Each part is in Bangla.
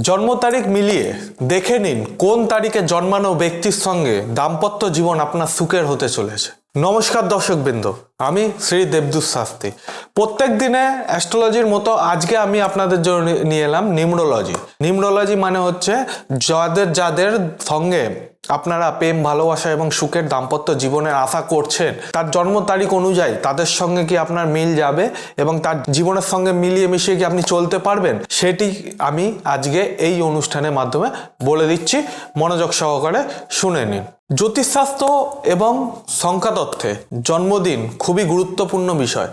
জন্ম তারিখ মিলিয়ে দেখে নিন কোন তারিখে জন্মানো ব্যক্তির সঙ্গে দাম্পত্য জীবন আপনার সুখের হতে চলেছে। নমস্কার দর্শকবৃন্দ, আমি শ্রী দেবদূত শাস্ত্রী। প্রত্যেক দিনে অ্যাস্ট্রোলজির মতো আজকে আমি আপনাদের জন্য নিয়ে এলাম নিউমরোলজি। নিউমরোলজি মানে হচ্ছে যাদের সঙ্গে আপনারা প্রেম, ভালোবাসা এবং সুখের দাম্পত্য জীবনের আশা করছেন, তার জন্ম তারিখ অনুযায়ী তাদের সঙ্গে কি আপনার মিল যাবে এবং তার জীবনের সঙ্গে মিলিয়ে মিশিয়ে কি আপনি চলতে পারবেন, সেটি আমি আজকে এই অনুষ্ঠানের মাধ্যমে বলে দিচ্ছি। মনোযোগ সহকারে শুনে নিন। জ্যোতিষশাস্ত্র এবং সংখ্যাতত্ত্বে জন্মদিন খুবই গুরুত্বপূর্ণ বিষয়।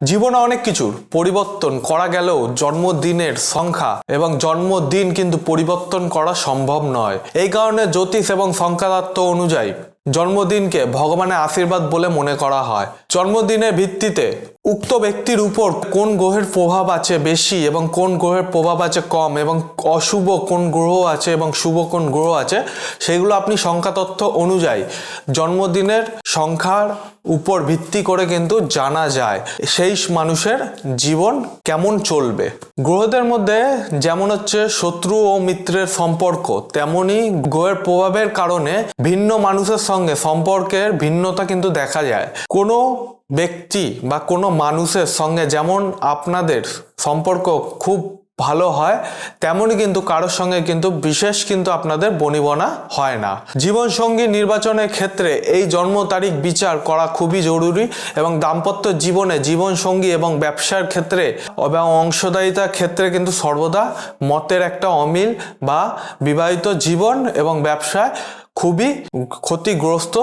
জীবনে অনেক কিছুর পরিবর্তন করা গেলেও জন্মদিনের সংখ্যা এবং জন্মদিন কিন্তু পরিবর্তন করা সম্ভব নয়। এই কারণে জ্যোতিষ এবং সংখ্যাতত্ত্ব অনুযায়ী জন্মদিনকে ভগবানের আশীর্বাদ বলে মনে করা হয়। জন্মদিনের ভিত্তিতে উক্ত ব্যক্তির উপর কোন গ্রহের প্রভাব আছে বেশি এবং কোন গ্রহের প্রভাব আছে কম, এবং অশুভ কোন গ্রহ আছে এবং শুভ কোন গ্রহ আছে, সেগুলো আপনি সংখ্যাতত্ত্ব অনুযায়ী জন্মদিনের সংখ্যার উপর ভিত্তি করে কিন্তু জানা যায় সেই মানুষের জীবন কেমন চলবে। গ্রহদের মধ্যে যেমন হচ্ছে শত্রু ও মিত্রের সম্পর্ক, তেমনি গ্রহের প্রভাবের কারণে ভিন্ন মানুষের সঙ্গে সম্পর্কের ভিন্নতা কিন্তু দেখা যায়। কোনো ব্যক্তি বা কোনো মানুষের সঙ্গে যেমন আপনাদের সম্পর্ক খুব ভালো হয়, তেমনই কিন্তু কারোর সঙ্গে কিন্তু বিশেষ কিন্তু আপনাদের বনিবনা হয় না। জীবনসঙ্গী নির্বাচনের ক্ষেত্রে এই জন্ম তারিখ বিচার করা খুবই জরুরি, এবং দাম্পত্য জীবনে জীবনসঙ্গী এবং ব্যবসার ক্ষেত্রে এবং অংশদায়িতার ক্ষেত্রে কিন্তু সর্বদা মতের একটা অমিল বা বিবাহিত জীবন এবং ব্যবসায় খুবই ক্ষতিগ্রস্ত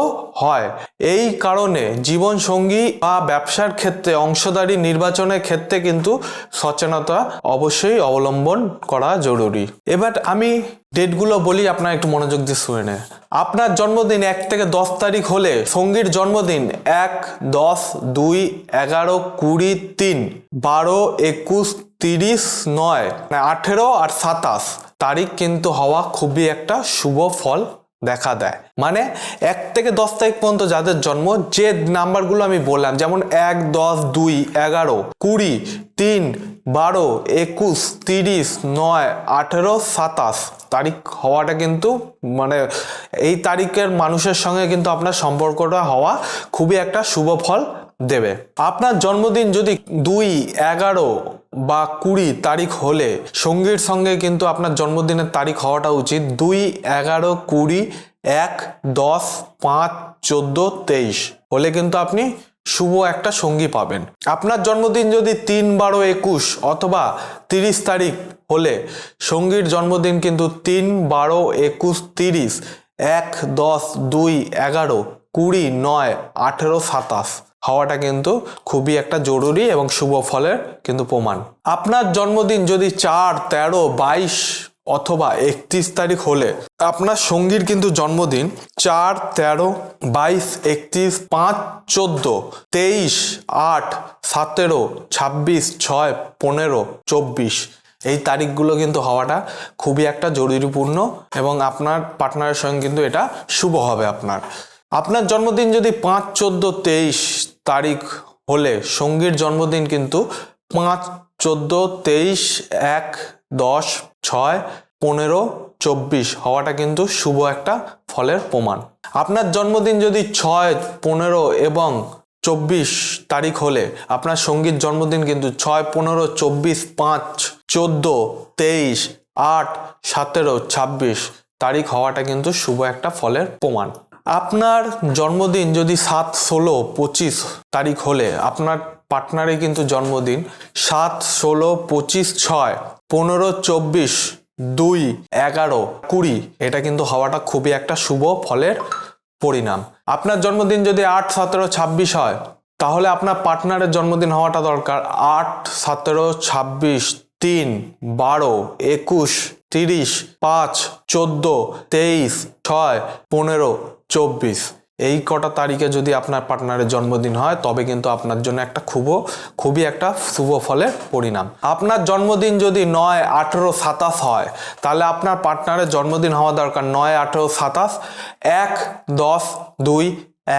হয়। এই কারণে জীবনসঙ্গী বা ব্যবসার ক্ষেত্রে অংশদারি নির্বাচনের ক্ষেত্রে কিন্তু সচেতনতা অবশ্যই অবলম্বন করা জরুরি। এবার আমি ডেটগুলো বলি, আপনারা একটু মনোযোগ দিয়ে শুনে নেন। আপনার জন্মদিন 1 থেকে 10 তারিখ হলে সঙ্গীর জন্মদিন 1, 10, 2, 11, 20, 3, 12, 21, 30, 9, 18 আর 27 তারিখ কিন্তু হওয়া খুবই একটা শুভ ফল দেখা দেয়। মানে 1 থেকে 10 তারিখ পর্যন্ত যাদের জন্ম, যে নাম্বারগুলো আমি বললাম, যেমন 1, 10, 2, 11, 20, 3, 12, 21, 30, 9, 18, 27 তারিখ হওয়াটা কিন্তু মানে এই তারিখের মানুষের সঙ্গে কিন্তু আপনার সম্পর্কটা হওয়া খুবই একটা শুভ ফল দেবে। আপনার জন্মদিন যদি 2, 11 বা 20 তারিখ হলে সঙ্গীর সঙ্গে কিন্তু আপনার জন্মদিনের তারিখ হওয়াটা উচিত 2, 11, 20, 1, 10, 5, 14, 23 হলে কিন্তু আপনি শুভ একটা সঙ্গী পাবেন। আপনার জন্মদিন যদি 3, 12, 21 অথবা 30 তারিখ হলে সঙ্গীর জন্মদিন কিন্তু 3, 12, 21, 30, 1, 10, 2, 11, 20, 9, 18, 27 হওয়াটা কিন্তু খুবই একটা জরুরি এবং শুভ ফলের কিন্তু প্রমাণ। আপনার জন্মদিন যদি 4, 13, 22 অথবা 31 তারিখ হলে আপনার সঙ্গীর কিন্তু জন্মদিন 4, 13, 22, 31, 5, 14, 23, 8, 17, 26, 6, 15, 24 এই তারিখগুলো কিন্তু হওয়াটা খুবই একটা জরুরিপূর্ণ, এবং আপনার পার্টনারের সঙ্গে কিন্তু এটা শুভ হবে। আপনার জন্মদিন যদি 5, 14, 23 তারিখ হলে সঙ্গীর জন্মদিন কিন্তু 5, 14, 23, 1, 10, 6, 15, 24 হওয়াটা কিন্তু শুভ একটা ফলের প্রমাণ। আপনার জন্মদিন যদি 6, 15 এবং 24 তারিখ হলে আপনার সঙ্গীর জন্মদিন কিন্তু 6, 15, 24, 5, 14, 23, 8, 17, 26 তারিখ হওয়াটা কিন্তু শুভ একটা ফলের প্রমাণ। আপনার জন্মদিন যদি 7, 16, 25 তারিখ হলে আপনার পার্টনারে কিন্তু জন্মদিন 7, 16, 25, 6, 15, 24, 2, 11, 20 এটা কিন্তু হওয়াটা খুবই একটা শুভ ফলের পরিণাম। আপনার জন্মদিন যদি 8, 17, 26 হয়, তাহলে আপনার পার্টনারের জন্মদিন হওয়াটা দরকার 8, 17, 26, 3, 12, 21, 30, 5, 14, 23, 6, 15, 24 এই কটা তারিখে যদি আপনার পার্টনারের জন্মদিন হয়, তবে কিন্তু আপনার জন্য একটা খুবই একটা শুভ ফলের পরিণাম। আপনার জন্মদিন যদি 9, 18, 27 হয়, তাহলে আপনার পার্টনারের জন্মদিন হওয়া দরকার 9, 18, 27, 1, 10, 2,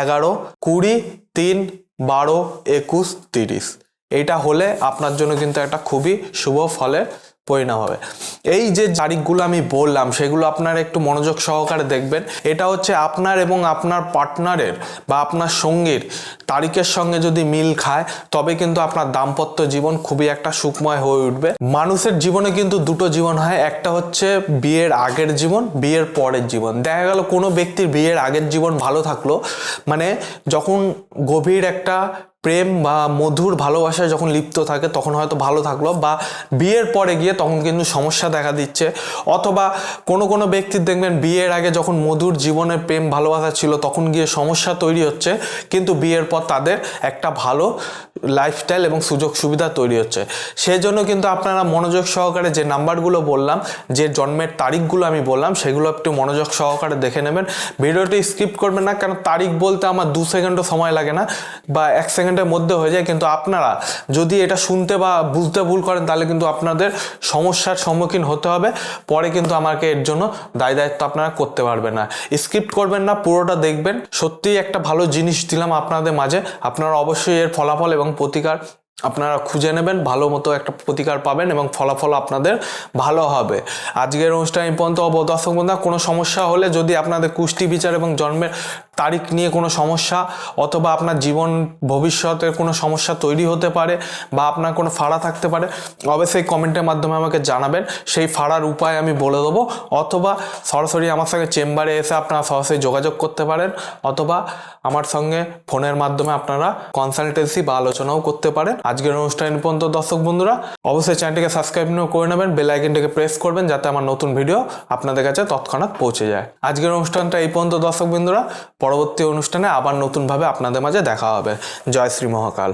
11, 20, 3, 12, 21, 30 এইটা হলে আপনার জন্য কিন্তু একটা খুবই শুভ ফলের পরিণাম হবে। এই যে তারিখগুলো আমি বললাম সেগুলো আপনারা একটু মনোযোগ সহকারে দেখবেন। এটা হচ্ছে আপনার এবং আপনার পার্টনারের বা আপনার সঙ্গীর তারিখের সঙ্গে যদি মিল খায় তবে কিন্তু আপনার দাম্পত্য জীবন খুবই একটা সুখময় হয়ে উঠবে। মানুষের জীবনে কিন্তু দুটো জীবন হয়, একটা হচ্ছে বিয়ের আগের জীবন, বিয়ের পরের জীবন। দেখা গেল কোনো ব্যক্তির বিয়ের আগের জীবন ভালো থাকলো, মানে যখন গভীর একটা প্রেম বা মধুর ভালোবাসায় যখন লিপ্ত থাকে তখন হয়তো ভালো থাকলো, বা বিয়ের পরে গিয়ে তখন কিন্তু সমস্যা দেখা দিচ্ছে। অথবা কোনো ব্যক্তির দেখবেন বিয়ের আগে যখন মধুর জীবনের প্রেম ভালোবাসা ছিল তখন গিয়ে সমস্যা তৈরি হচ্ছে, কিন্তু বিয়ের পর তাদের একটা ভালো লাইফস্টাইল এবং সুযোগ সুবিধা তৈরি হচ্ছে। সেই জন্য কিন্তু আপনারা মনোযোগ সহকারে যে নাম্বারগুলো বললাম, যে জন্মের তারিখগুলো আমি বললাম, সেগুলো একটু মনোযোগ সহকারে দেখে নেবেন। ভিডিওটি স্কিপ করবেন না, কারণ তারিখ বলতে আমার 2 সেকেন্ডও সময় লাগে না বা 1 সেকেন্ডের মধ্যে হয়ে যায়। কিন্তু আপনারা যদি এটা শুনতে বা বুঝতে ভুল করেন তাহলে কিন্তু আপনাদের সমস্যার সম্মুখীন হতে হবে, পরে কিন্তু আমাকে এর জন্য দায় দায়িত্ব আপনারা করতে পারবেন না। স্কিপ করবেন না, পুরোটা দেখবেন। সত্যিই একটা ভালো জিনিস দিলাম আপনাদের মাঝে। আপনারা অবশ্যই এর ফলাফল এবং প্রতিকার আপনারা খুঁজে নেবেন, ভালো মতো একটা প্রতিকার পাবেন এবং ফলাফল আপনাদের ভালো হবে। আজকের অনুষ্ঠান এই পর্যন্ত। দর্শক বন্ধুরা, কোনো সমস্যা হলে যদি আপনাদের কুষ্টি বিচার এবং জন্মের তারিখ নিয়ে কোনো সমস্যা অথবা আপনার জীবন ভবিষ্যতের কোনো সমস্যা তৈরি হতে পারে বা আপনার কোনো ফাড়া থাকতে পারে, অবশ্যই কমেন্টের মাধ্যমে আমাকে জানাবেন। সেই ফাড়ার উপায় আমি বলে দেবো, অথবা সরাসরি আমার সঙ্গে চেম্বারে এসে আপনারা সরাসরি যোগাযোগ করতে পারেন, অথবা আমার সঙ্গে ফোনের মাধ্যমে আপনারা কনসালটেন্সি বা আলোচনাও করতে পারেন। আজকের অনুষ্ঠান পর্যন্ত দর্শক বন্ধুরা, অবশ্যই চ্যানেলটিকে সাবস্ক্রাইব করে নেবেন, বেল আইকনটিকে প্রেস করবেন যাতে আমার নতুন ভিডিও আপনাদের কাছে তৎক্ষণাৎ পৌঁছে যায়। আজকের অনুষ্ঠানটা এই পর্যন্ত দর্শক বন্ধুরা, পরবর্তী অনুষ্ঠানে আবার নতুনভাবে আপনাদের মাঝে দেখা হবে। জয় শ্রী মহাকাল।